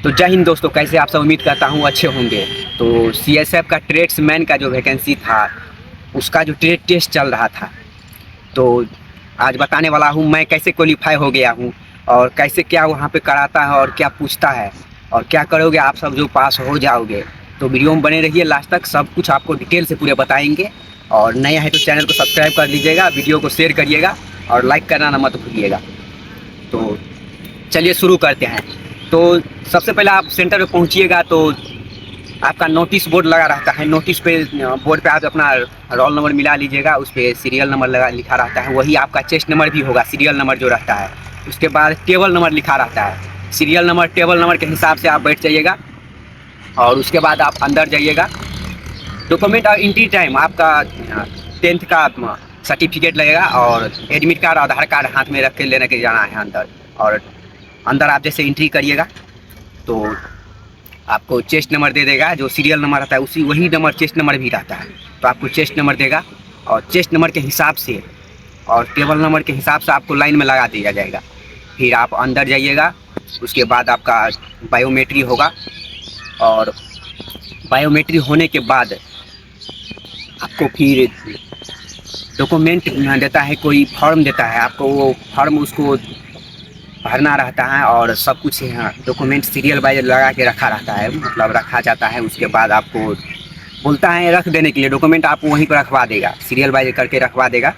तो जय हिंद दोस्तों, कैसे आप सब? उम्मीद करता हूँ अच्छे होंगे। तो सीएसएफ का ट्रेड्समैन का जो वैकेंसी था उसका जो ट्रेड टेस्ट चल रहा था, तो आज बताने वाला हूँ मैं कैसे क्वालिफाई हो गया हूँ और कैसे क्या वहाँ पे कराता है और क्या पूछता है और क्या करोगे आप सब जो पास हो जाओगे। तो वीडियो में बने रहिए लास्ट तक, सब कुछ आपको डिटेल से पूरे बताएंगे। और नया है तो चैनल को सब्सक्राइब कर लीजिएगा, वीडियो को शेयर करिएगा और लाइक करना ना मत भूलिएगा। तो चलिए शुरू करते हैं। तो सबसे पहले आप सेंटर में पहुंचिएगा तो आपका नोटिस बोर्ड लगा रहता है। नोटिस पे बोर्ड पे आप अपना रोल नंबर मिला लीजिएगा, उस पर सीरियल नंबर लगा लिखा रहता है, वही आपका चेस्ट नंबर भी होगा, सीरियल नंबर जो रहता है। उसके बाद टेबल नंबर लिखा रहता है, सीरियल नंबर टेबल नंबर के हिसाब से आप बैठ जाइएगा। और उसके बाद आप अंदर जाइएगा। डॉक्यूमेंट और एंट्री टाइम आपका 10th का सर्टिफिकेट लगेगा और एडमिट कार्ड आधार कार्ड हाथ में रख के लेने के जाना है अंदर। और अंदर आप जैसे एंट्री करिएगा तो आपको चेस्ट नंबर दे देगा, जो सीरियल नंबर रहता है उसी वही नंबर चेस्ट नंबर भी रहता है। तो आपको चेस्ट नंबर देगा और चेस्ट नंबर के हिसाब से और टेबल नंबर के हिसाब से आपको लाइन में लगा दिया जाएगा। फिर आप अंदर जाइएगा, उसके बाद आपका बायोमेट्री होगा और बायोमेट्री होने के बाद आपको फिर डॉक्यूमेंट देता है, कोई फॉर्म देता है आपको, वो फॉर्म उसको भरना रहता है और सब कुछ यहाँ डॉक्यूमेंट सीरियल वाइज लगा के रखा रहता है, मतलब रखा जाता है। उसके बाद आपको बोलता है रख देने के लिए, डॉक्यूमेंट आपको वहीं पर रखवा देगा, सीरियल वाइज करके रखवा देगा।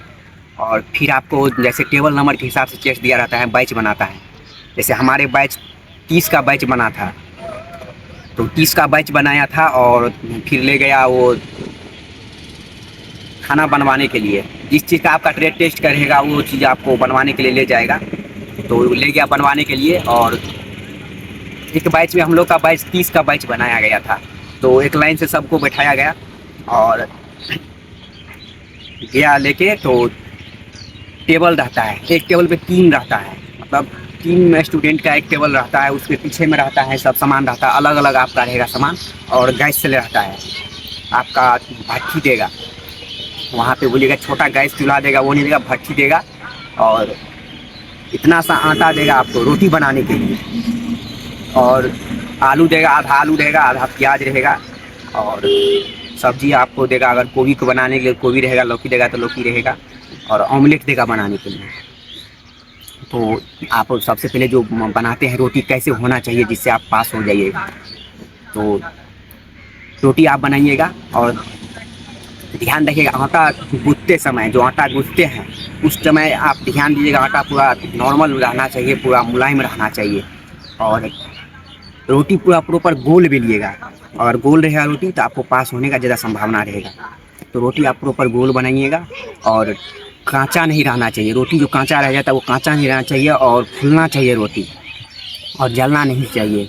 और फिर आपको जैसे टेबल नंबर के हिसाब से चेस्ट दिया रहता है, बैच बनाता है। जैसे हमारे बैच 30 का बैच बना था, तो 30 का बैच बनाया था और फिर ले गया वो खाना बनवाने के लिए। जिस चीज़ का आपका ट्रेड टेस्ट करेगा वो चीज़ आपको बनवाने के लिए ले जाएगा। तो ले गया बनवाने के लिए और एक बैच में हम लोग का बैच 30 का बैच बनाया गया था। तो एक लाइन से सबको बैठाया गया और गया लेके। तो टेबल रहता है, एक टेबल पे 3 रहता है, मतलब 3 स्टूडेंट का एक टेबल रहता है। उसके पीछे में रहता है सब सामान रहता है, अलग अलग आपका रहेगा सामान। और गैस से रहता है, आपका भट्ठी देगा, वहाँ पे बोलिएगा छोटा गैस चूल्हा देगा, वो नहीं देगा, भट्ठी देगा। और इतना सा आटा देगा आपको रोटी बनाने के लिए। और आलू देगा, आधा आलू देगा, आधा प्याज रहेगा। और सब्जी आपको देगा, अगर गोभी को बनाने के लिए गोभी रहेगा, लौकी देगा तो लौकी रहेगा। और ऑमलेट देगा बनाने के लिए। तो आप सबसे पहले जो बनाते हैं रोटी कैसे होना चाहिए जिससे आप पास हो जाइएगा, तो रोटी आप बनाइएगा और ध्यान रखिएगा आटा गूँथते समय, जो आटा गूँथते हैं उस समय आप ध्यान दीजिएगा, आटा पूरा नॉर्मल रहना चाहिए, पूरा मुलायम रहना चाहिए। और रोटी पूरा प्रॉपर गोल बेलिएगा, अगर गोल रहेगा रोटी तो आपको पास होने का ज़्यादा संभावना रहेगा। तो रोटी आप प्रॉपर गोल बनाइएगा और कांचा नहीं रहना चाहिए। रोटी जो कांचा रह जाता है वो कांचा नहीं रहना चाहिए और फूलना चाहिए रोटी, और जलना नहीं चाहिए।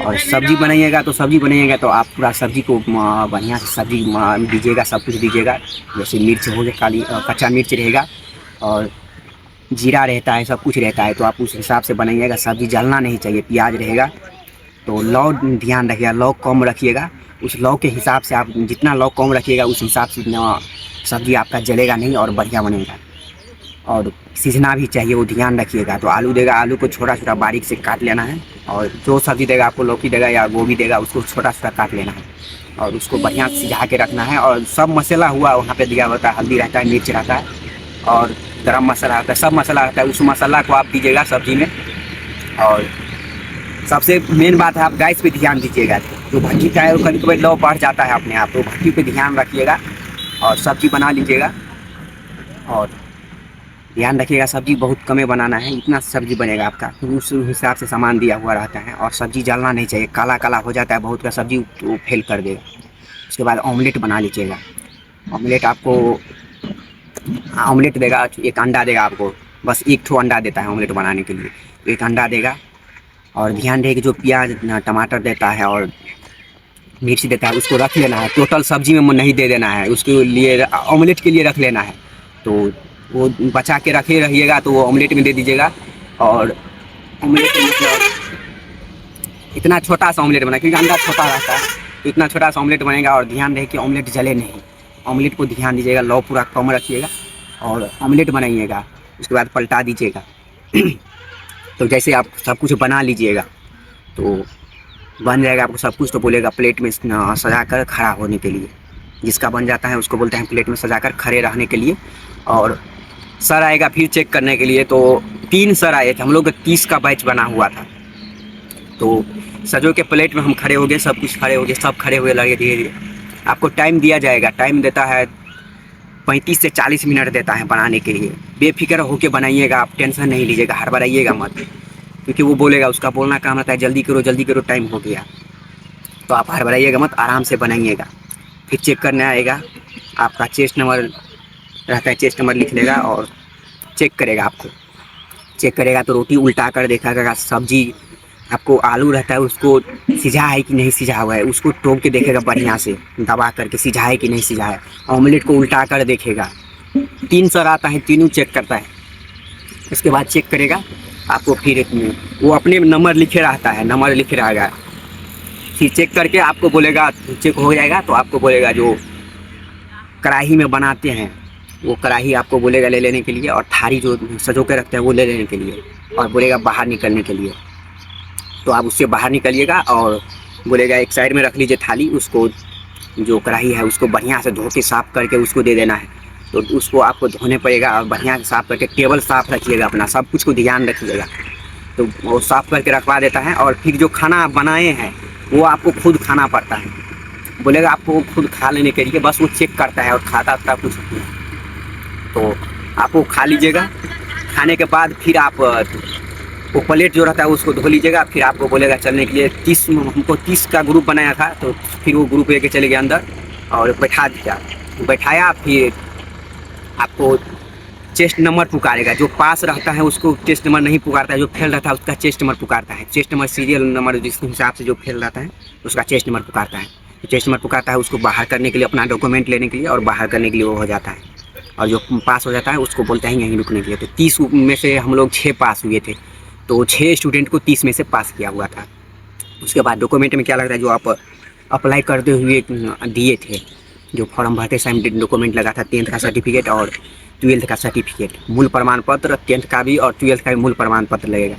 और सब्जी बनाइएगा तो आप पूरा सब्जी को बढ़िया से सब्जी दीजिएगा, सब कुछ दीजिएगा। जैसे मिर्च हो गया, काली कच्चा मिर्च रहेगा और जीरा रहता है, सब कुछ रहता है। तो आप उस हिसाब से बनाइएगा, सब्जी जलना नहीं चाहिए। प्याज रहेगा तो लौ ध्यान रखिएगा, लौ कम रखिएगा। उस लौ के हिसाब से आप जितना लौ कम रखिएगा उस हिसाब से सब्जी आपका जलेगा नहीं और बढ़िया बनेगा। और सीझना भी चाहिए, वो ध्यान रखिएगा। तो आलू देगा, आलू को छोटा छोटा बारीक से काट लेना है। और जो सब्जी देगा आपको, लौकी देगा या गोभी देगा, उसको छोटा छोटा काट लेना है और उसको बढ़िया सिझा के रखना है। और सब मसाला हुआ वहाँ पे दिया होता है, हल्दी रहता है, मिर्च रहता है और गरम मसाला रहता है, सब मसाला रहता है। उस मसाला को आप दीजिएगा सब्जी में। और सबसे मेन बात है, आप गैस पे ध्यान दीजिएगा। तो भट्टी का है कभी कभी लौ बढ़ जाता है अपने आप, तो भट्टी पे ध्यान रखिएगा और सब्जी बना लीजिएगा। और ध्यान रखिएगा सब्जी बहुत कम बनाना है, इतना सब्जी बनेगा आपका, क्योंकि उस हिसाब से सामान दिया हुआ रहता है। और सब्जी जलना नहीं चाहिए, काला काला हो जाता है बहुत का सब्जी, तो फेल कर देगा। उसके बाद ऑमलेट बना लीजिएगा। ऑमलेट आपको ऑमलेट देगा, एक अंडा देगा आपको, बस एक ठो अंडा देता है ऑमलेट बनाने के लिए, तो एक अंडा देगा। और ध्यान रहे कि जो प्याज टमाटर देता है और मिर्च देता है उसको रख लेना है, टोटल सब्जी में नहीं दे देना है, उसके लिए ऑमलेट के लिए रख लेना है। तो वो बचा के रखे रहिएगा, तो वो ऑमलेट में दे दीजिएगा। और ऑमलेट इतना छोटा सा ऑमलेट बना, क्योंकि अंडा छोटा रहता है, तो इतना छोटा सा ऑमलेट बनेगा। और ध्यान रहे कि ऑमलेट जले नहीं, ऑमलेट को ध्यान दीजिएगा, लौ पूरा कम रखिएगा और ऑमलेट बनाइएगा। उसके बाद पलटा दीजिएगा। तो जैसे आप सब कुछ बना लीजिएगा तो बन जाएगा आपको सब कुछ। तो बोलेगा प्लेट में सजा कर खड़ा होने के लिए। जिसका बन जाता है उसको बोलते हैं प्लेट में सजा कर खड़े रहने के लिए। और सर आएगा फिर चेक करने के लिए। तो 3 सर आए थे, हम लोग 30 का बैच बना हुआ था। तो सजो के प्लेट में हम खड़े हो गए, सब कुछ खड़े हो गए, सब खड़े हुए लगे धीरे धीरे। आपको टाइम दिया जाएगा, टाइम देता है 35 से 40 मिनट देता है बनाने के लिए। बेफिक्र होके बनाइएगा, आप टेंशन नहीं लीजिएगा, हड़बड़ाइएगा मत, क्योंकि वो बोलेगा, उसका बोलना काम रहता है जल्दी करो टाइम हो गया। तो आप हड़बड़ाइएगा मत, आराम से बनाइएगा। फिर चेक करने आएगा, आपका चेस्ट नंबर रहता है, चेस्ट नंबर लिख लेगा और चेक करेगा आपको। चेक करेगा तो रोटी उल्टा कर देखेगा, सब्जी आपको आलू रहता है उसको सिझा है कि नहीं सिझा हुआ है, उसको टोक के देखेगा बढ़िया से दबा करके सिझा है कि नहीं सिझा है। ऑमलेट को उल्टा कर देखेगा। 3 सर आता है, तीनों चेक करता है। उसके बाद चेक करेगा आपको, फिर वो अपने नंबर लिखे रहता है, नंबर लिखे रहेगा। फिर चेक करके आपको बोलेगा, चेक हो जाएगा तो आपको बोलेगा जो कढ़ाई में बनाते हैं वो कढ़ाई आपको बोलेगा ले लेने के लिए, और थाली जो सजो के रखते हैं वो ले लेने के लिए, और बोलेगा बाहर निकलने के लिए। तो आप उससे बाहर निकलिएगा और बोलेगा एक साइड में रख लीजिए थाली, उसको जो कढ़ाई है उसको बढ़िया से धो के साफ़ करके उसको दे देना है। तो उसको आपको धोने पड़ेगा और बढ़िया से साफ़ करके टेबल साफ़ रखिएगा, अपना सब कुछ को ध्यान रखिएगा। तो वो साफ़ करके रखवा देता है। और फिर जो खाना आप बनाए हैं वो आपको खुद खाना पड़ता है। बोलेगा आपको खुद खा लेने के लिए, बस वो चेक करता है और खाता कुछ नहीं। तो आपको खा लीजिएगा। खाने के बाद फिर आप वो प्लेट जो रहता है उसको धो लीजिएगा। फिर आपको बोलेगा चलने के लिए। 30 हमको 30 का ग्रुप बनाया था, तो फिर वो ग्रुप लेके चले गए अंदर और बैठा दिया। बैठाया फिर आपको चेस्ट नंबर पुकारेगा। जो पास रहता है उसको चेस्ट नंबर नहीं पुकारता है, जो फेल रहता है उसका चेस्ट नंबर पुकारता है। चेस्ट नंबर सीरियल नंबर जिस हिसाब से जो फेल रहता है उसका चेस्ट नंबर पुकारता है। तो चेस्ट नंबर पुकारता है उसको बाहर करने के लिए, अपना डॉक्यूमेंट लेने के लिए, और बाहर करने के लिए वो हो जाता है। और जो पास हो जाता है उसको बोलते हैं यहीं रुकने के लिए। तो 30 में से हम लोग 6 पास हुए थे, तो 6 स्टूडेंट को 30 में से पास किया हुआ था। उसके बाद डॉक्यूमेंट में क्या लगता है, जो आप अप्लाई करते हुए दिए थे, जो फॉर्म भरते समय डॉक्यूमेंट लगा था 10th का सर्टिफिकेट और 12th का सर्टिफिकेट, मूल प्रमाण पत्र, 10th का भी और 12th का भी मूल प्रमाण पत्र लगेगा।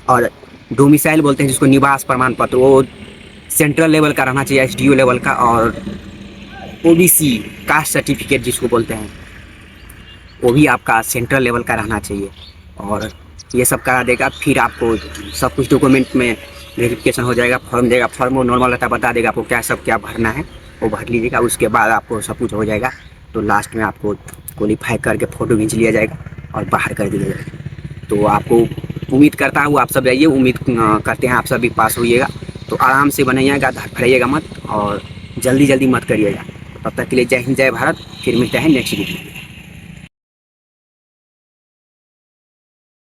और डोमिसाइल बोलते हैं जिसको, निवास प्रमाण पत्र, वो सेंट्रल लेवल का रहना चाहिए, SDO लेवल का। और OBC कास्ट सर्टिफिकेट जिसको बोलते हैं वो भी आपका सेंट्रल लेवल का रहना चाहिए। और ये सब करा देगा। फिर आपको सब कुछ डॉक्यूमेंट में वेरिफिकेशन हो जाएगा। फॉर्म देगा, फॉर्म वो नॉर्मल रहता है, बता देगा आपको क्या भरना है, वो भर लीजिएगा। उसके बाद आपको सब कुछ हो जाएगा। तो लास्ट में आपको क्वालीफाई करके फ़ोटो खींच लिया जाएगा और बाहर कर दिया जाएगा। तो आपको उम्मीद करता हूँ आप सब जाइए, उम्मीद करते हैं आप सब भी पास होइएगा। तो आराम से बनाइएगा, धड़फड़ाइएगा मत और जल्दी मत करिएगा। तब तक के लिए जय हिंद, जय भारत। फिर मिलते हैं नेक्स्ट वीडियो।